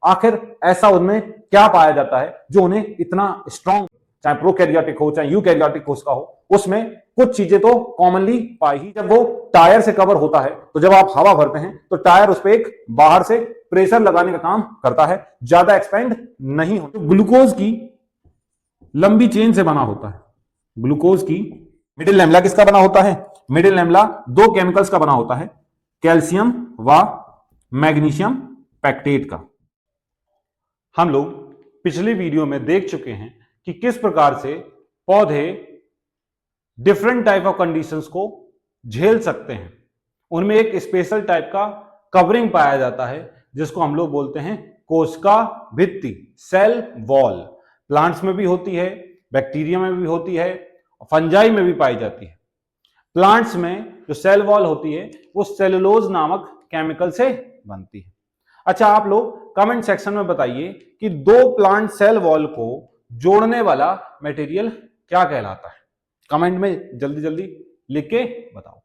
आखिर ऐसा उनमें क्या पाया जाता है जो उन्हें इतना स्ट्रॉन्ग, चाहे प्रोकैरियोटिक हो चाहे यूकैरियोटिक कोशिका हो, उसमें कुछ चीजें तो कॉमनली पाई ही। जब वो टायर से कवर होता है तो जब आप हवा भरते हैं तो टायर उस पर एक बाहर से प्रेशर लगाने का काम करता है, ज्यादा एक्सपेंड नहीं होता। ग्लूकोज की लंबी चेन से बना होता है। ग्लूकोज की मिडिल लैमेला किसका बना होता है? मिडिल लैमेला दो केमिकल्स का बना होता है, कैल्शियम व मैग्नीशियम पैक्टेट का। हम लोग पिछली वीडियो में देख चुके हैं कि किस प्रकार से पौधे डिफरेंट टाइप ऑफ कंडीशंस को झेल सकते हैं। उनमें एक स्पेशल टाइप का कवरिंग पाया जाता है जिसको हम लोग बोलते हैं कोशिका भित्ति, सेल वॉल। प्लांट्स में भी होती है, बैक्टीरिया में भी होती है, फंजाई में भी पाई जाती है। प्लांट्स में जो सेल वॉल होती है वो सेलुलोज नामक केमिकल से बनती है। अच्छा, आप लोग कमेंट सेक्शन में बताइए कि दो प्लांट सेल वॉल को जोड़ने वाला मटेरियल क्या कहलाता है? कमेंट में जल्दी जल्दी लिख के बताओ।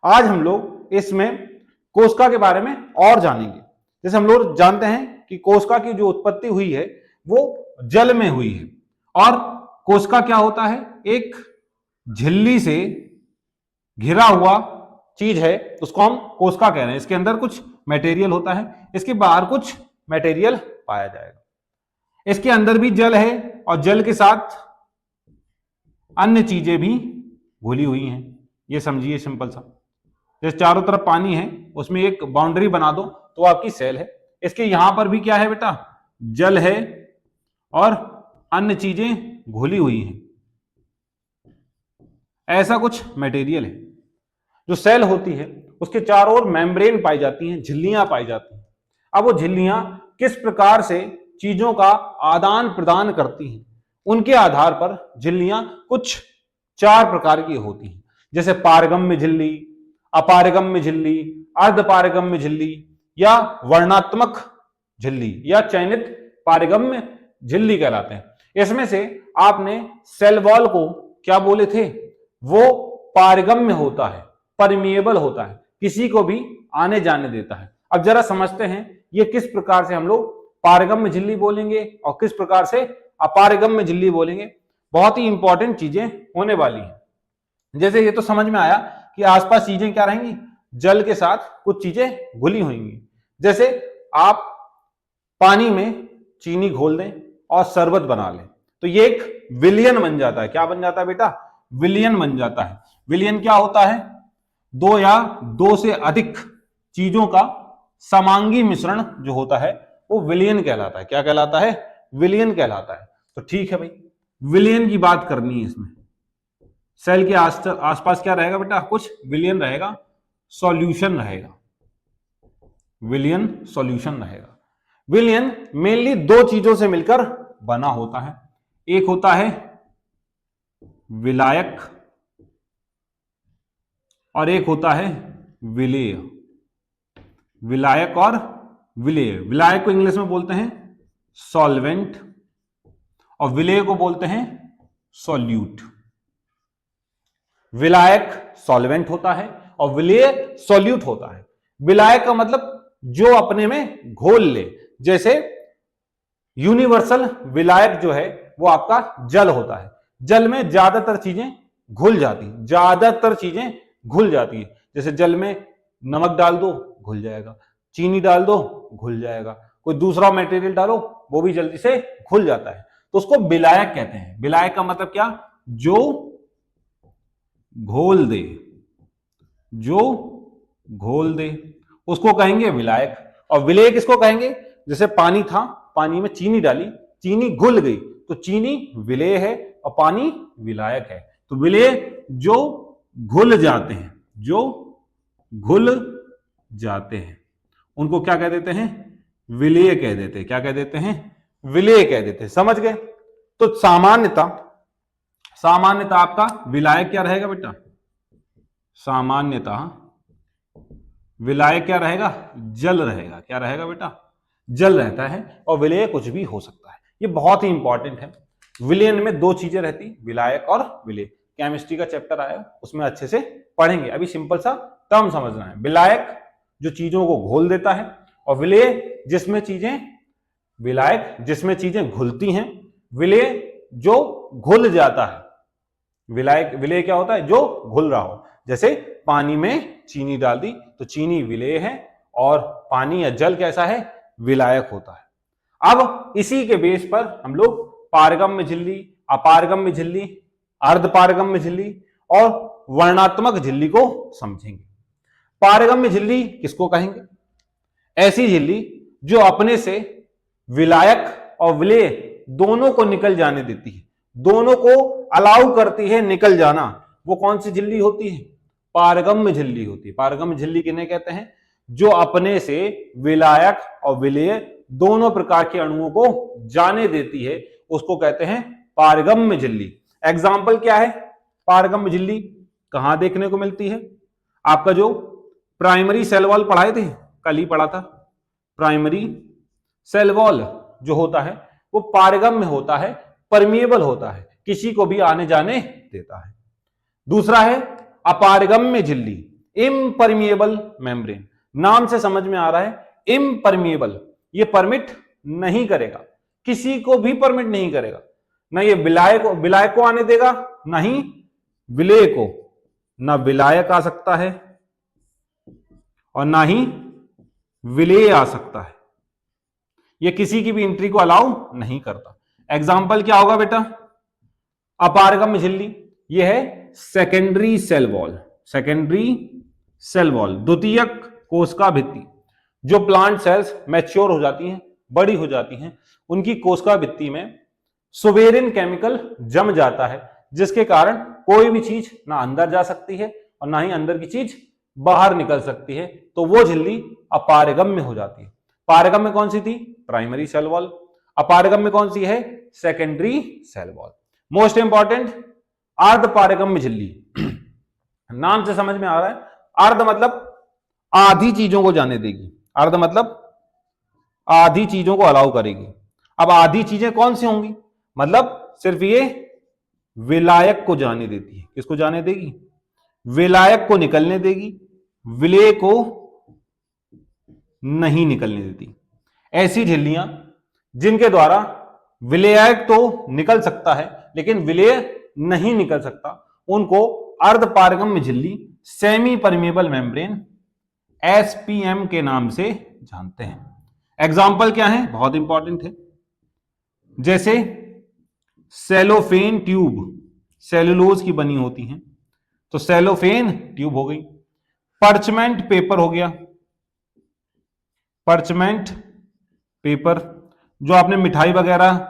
आज हम लोग इसमें कोशिका के बारे में और जानेंगे। जैसे हम लोग जानते हैं कि कोशिका की जो उत्पत्ति हुई है वो जल में हुई है, और कोशिका क्या होता है? एक झिल्ली से घिरा हुआ चीज है, उसको हम कोशिका कह रहे हैं। इसके अंदर कुछ मटेरियल होता है, इसके बाहर कुछ मटेरियल पाया जाएगा। इसके अंदर भी जल है और जल के साथ अन्य चीजें भी घुली हुई हैं। ये समझिए सिंपल सा, जैसे चारों तरफ पानी है, उसमें एक बाउंड्री बना दो तो आपकी सेल है। इसके यहां पर भी क्या है बेटा? जल है और अन्य चीजें घुली हुई हैं। ऐसा कुछ मटेरियल है। जो सेल होती है उसके चारों ओर मेम्ब्रेन पाई जाती हैं, झिल्लियां पाई जाती हैं। अब वो झिल्लियां किस प्रकार से चीजों का आदान प्रदान करती हैं, उनके आधार पर झिल्लियां कुछ चार प्रकार की होती हैं। जैसे पारगम्य झिल्ली, अपारगम्य झिल्ली, अर्धपारगम्य झिल्ली, या वर्णात्मक झिल्ली, या चयनित पारगम्य झिल्ली कहलाते हैं। इसमें से आपने सेल वॉल को क्या बोले थे? वो पारगम्य होता है, परमिएबल होता है, किसी को भी आने जाने देता है। अब जरा समझते हैं ये किस प्रकार से हम लोग पारगम्य झिल्ली बोलेंगे और किस प्रकार से अपारगम्य झिल्ली बोलेंगे। बहुत ही इंपॉर्टेंट चीजें होने वाली हैं। जैसे ये तो समझ में आया कि आसपास चीजें क्या रहेंगी? जल के साथ कुछ चीजें घुली होंगी। जैसे आप पानी में चीनी घोल दें और शरबत बना लें तो ये एक विलयन बन जाता है। क्या बन जाता है बेटा? विलयन बन जाता है। विलयन क्या होता है? दो या दो से अधिक चीजों का समांगी मिश्रण जो होता है वो विलयन कहलाता है। क्या कहलाता है? विलयन कहलाता है। तो ठीक है भाई, विलयन की बात करनी है। इसमें सेल के आसपास क्या रहेगा बेटा? कुछ विलयन रहेगा, सॉल्यूशन रहेगा। विलयन सॉल्यूशन रहेगा। विलयन मेनली दो चीजों से मिलकर बना होता है। एक होता है विलायक और एक होता है विलेय। विलायक और विलेय। विलायक को इंग्लिश में बोलते हैं सॉल्वेंट और विलेय को बोलते हैं सॉल्यूट। विलायक सॉल्वेंट होता है और विलेय सॉल्यूट होता है। विलायक का मतलब जो अपने में घोल ले। जैसे यूनिवर्सल विलायक जो है वो आपका जल होता है। जल में ज्यादातर चीजें घुल जाती हैं, ज्यादातर चीजें घुल जाती है। जैसे जल में नमक डाल दो घुल जाएगा, चीनी डाल दो घुल जाएगा, कोई दूसरा मटेरियल डालो वो भी जल्दी से घुल जाता है। तो उसको विलायक कहते हैं। विलायक का मतलब क्या? जो घोल दे, जो घोल दे उसको कहेंगे विलायक। और विलेय किसको कहेंगे? जैसे पानी था, पानी में चीनी डाली, चीनी घुल गई तो चीनी विलेय है और पानी विलायक है। तो विलेय जो घुल जाते हैं, जो घुल जाते हैं उनको क्या कह देते हैं? विलेय कह देते हैं। क्या कह देते हैं? विलेय कह देते हैं। समझ गए? तो सामान्यता आपका विलायक क्या रहेगा बेटा? सामान्यता विलायक क्या रहेगा? जल रहेगा। क्या रहेगा बेटा? जल रहता है। और विलेय कुछ भी हो सकता है। ये बहुत ही इंपॉर्टेंट है। विलयन में दो चीजें रहती, विलायक और विलेय। केमिस्ट्री का चैप्टर आएगा उसमें अच्छे से पढ़ेंगे। अभी सिंपल सा टर्म समझना है। विलायक जो चीजों को घोल देता है और विलेय जिसमें चीजें विलायक जिसमें चीजें घुलती हैं, विलेय जो घुल जाता है। विलेय क्या होता है? जो घुल रहा हो। जैसे पानी में चीनी डाल दी तो चीनी विलेय है और पानी या जल कैसा है? विलायक होता है। अब इसी के बेस पर हम लोग पारगम्य झिल्ली, अपारगम्य झिल्ली, अर्धपारगम्य झिल्ली और वर्णात्मक झिल्ली को समझेंगे। पारगम्य झिल्ली किसको कहेंगे? ऐसी झिल्ली जो अपने से विलायक और विलेय दोनों को निकल जाने देती है, दोनों को अलाउ करती है निकल जाना। वो कौन सी झिल्ली होती है? पारगम्य झिल्ली होती है। पारगम्य झिल्ली किन्हें कहते हैं? जो अपने से विलायक और विलेय दोनों प्रकार के अणुओं को जाने देती है, उसको कहते हैं पारगम्य झिल्ली। एग्जाम्पल क्या है पारगम्य झिल्ली? कहां देखने को मिलती है? आपका जो प्राइमरी सेल वॉल पढ़ाए थे, कल ही पढ़ा था। प्राइमरी सेल वॉल जो होता है वो पारगम्य होता है, परमिएबल होता है, किसी को भी आने जाने देता है। दूसरा है अपारगम्य झिल्ली, इम्परमिएबल मेम्ब्रेन। नाम से समझ में आ रहा है इम्परमिएबल, ये परमिट नहीं करेगा, किसी को भी परमिट नहीं करेगा। ना ये विलायक को आने देगा, ना ही विलेय को। ना विलायक आ सकता है और ना ही विलेय आ सकता है। ये किसी की भी एंट्री को अलाउ नहीं करता। एग्जाम्पल क्या होगा बेटा? अपारगम्य झिल्ली ये है secondary cell wall. Secondary cell wall, द्वितीयक कोशिका भित्ति। जो प्लांट सेल्स मैच्योर हो जाती हैं, बड़ी हो जाती हैं, उनकी कोशिका भित्ति में सुबेरिन केमिकल जम जाता है, जिसके कारण कोई भी चीज ना अंदर जा सकती है और ना ही अंदर की चीज बाहर निकल सकती है। तो वो झिल्ली अपारगम्य हो जाती है। पारगम्य कौन सी थी? Primary cell wall. अपारगम्य कौन सी है? Secondary cell wall. Most important अर्धपारगम्य झिल्ली। नाम से समझ में आ रहा है, अर्ध मतलब आधी चीजों को जाने देगी, अर्ध मतलब आधी चीजों को अलाउ करेगी। अब आधी चीजें कौन सी होंगी? मतलब सिर्फ ये विलायक को जाने देती है। किसको जाने देगी? विलायक को निकलने देगी, विलेय को नहीं निकलने देती। ऐसी झिल्लियां जिनके द्वारा विलेयक तो निकल सकता है लेकिन विलेय नहीं निकल सकता, उनको अर्धपारगम्य झिल्ली, सेमी परमिएबल मेम्ब्रेन, एसपीएम के नाम से जानते हैं। एग्जाम्पल क्या है? बहुत इंपॉर्टेंट है। जैसे सेलोफेन ट्यूब सेलुलोज की बनी होती हैं, तो सेलोफेन ट्यूब हो गई। पर्चमेंट पेपर हो गया, पर्चमेंट पेपर जो आपने मिठाई वगैरह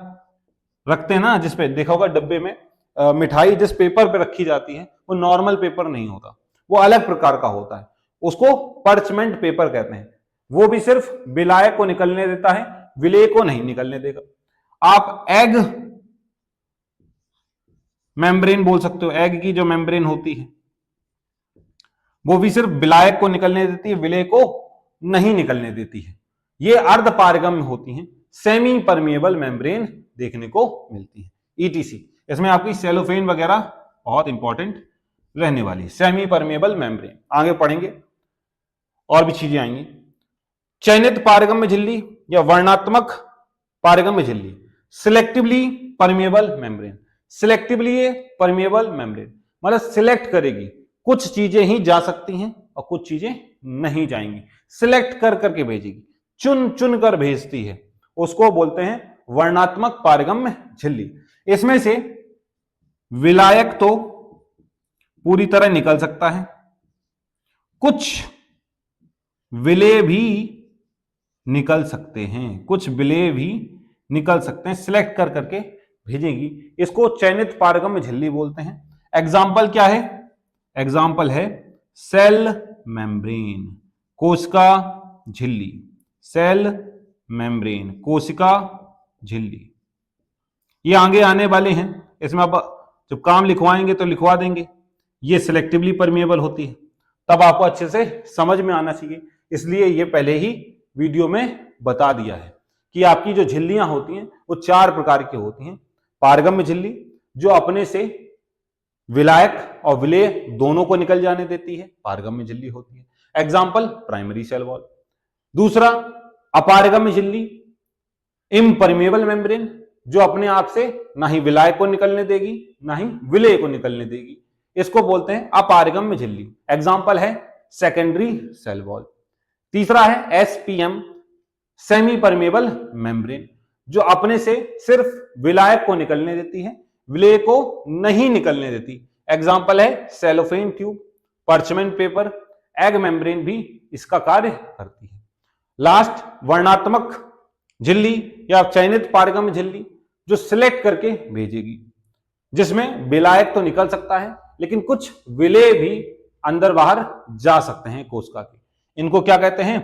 रखते हैं ना, जिसपे देखा होगा डब्बे में मिठाई जिस पेपर पे रखी जाती है वो नॉर्मल पेपर नहीं होता, वो अलग प्रकार का होता है, उसको पर्चमेंट पेपर कहते हैं। वो भी सिर्फ विलायक को निकलने देता है, विलेय को नहीं निकलने देगा। आप एग मेम्ब्रेन बोल सकते हो, एग की जो मेम्ब्रेन होती है वो भी सिर्फ विलायक को निकलने देती है, विलेय को नहीं निकलने देती है। ये अर्धपारगम्य होती हैं, सेमी परमिएबल मेम्ब्रेन देखने को मिलती है। ईटीसी, इसमें आपकी सेलोफेन वगैरह बहुत इंपॉर्टेंट रहने वाली है। सेमी परमिएबल मेम्ब्रेन आगे पढ़ेंगे, और भी चीजें आएंगी। चयनित पारगम्य झिल्ली या वर्णात्मक पारगम्य झिल्ली, selectively permeable membrane. Selectively permeable membrane मतलब सिलेक्ट करेगी, कुछ चीजें ही जा सकती हैं और कुछ चीजें नहीं जाएंगी, सिलेक्ट कर करके भेजेगी, चुन चुन कर भेजती है, उसको बोलते हैं वर्णात्मक पारगम्य झिल्ली। इसमें से विलायक तो पूरी तरह निकल सकता है, कुछ विलेय भी निकल सकते हैं, कुछ विलेय भी निकल सकते हैं, सिलेक्ट कर करके भेजेगी, इसको चयनित पारगम्य झिल्ली बोलते हैं। एग्जाम्पल क्या है? एग्जाम्पल है सेल मेम्ब्रेन, कोशिका झिल्ली, सेल मेम्ब्रेन, कोशिका झिल्ली। ये आगे आने वाले हैं, इसमें आप जब काम लिखवाएंगे तो लिखवा देंगे। ये सिलेक्टिवली परमिएबल होती है, तब आपको अच्छे से समझ में आना चाहिए, इसलिए ये पहले ही वीडियो में बता दिया है कि आपकी जो झिल्लियां होती हैं वो 4 प्रकार की होती हैं। पारगम्य झिल्ली जो अपने से विलायक और विलेय दोनों को निकल जाने देती है, पारगम्य झिल्ली होती है। Example primary cell wall. दूसरा अपारगम्य झिल्ली, इम्परमेबल मेम्ब्रेन, जो अपने आप से ना ही विलायक को निकलने देगी ना ही विलेय को निकलने देगी, इसको बोलते हैं अपारगम्य झिल्ली। एग्जाम्पल है सेकेंडरी सेल वॉल। तीसरा है एसपीएम, सेमी परमेबल मेम्ब्रेन, जो अपने से सिर्फ विलायक को निकलने देती है, विलेय को नहीं निकलने देती। एग्जाम्पल है cellophane tube, parchment paper, egg membrane भी इसका कार्य करती है। लास्ट वर्णात्मक झिल्ली या चयनित पारगम्य झिल्ली, जो सिलेक्ट करके भेजेगी, जिसमें विलायक तो निकल सकता है लेकिन कुछ विलेय भी अंदर बाहर जा सकते हैं कोशिका के। इनको क्या कहते हैं?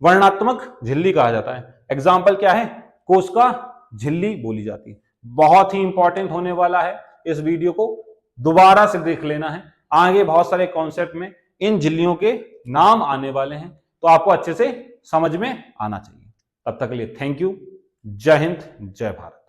वर्णात्मक झिल्ली कहा जाता है। एग्जाम्पल क्या है? कोशिका झिल्ली बोली जाती है। बहुत ही इंपॉर्टेंट होने वाला है, इस वीडियो को दोबारा से देख लेना है। आगे बहुत सारे कॉन्सेप्ट में इन झिल्लियों के नाम आने वाले हैं, तो आपको अच्छे से समझ में आना चाहिए। तब तक के लिए थैंक यू। जय हिंद, जय भारत।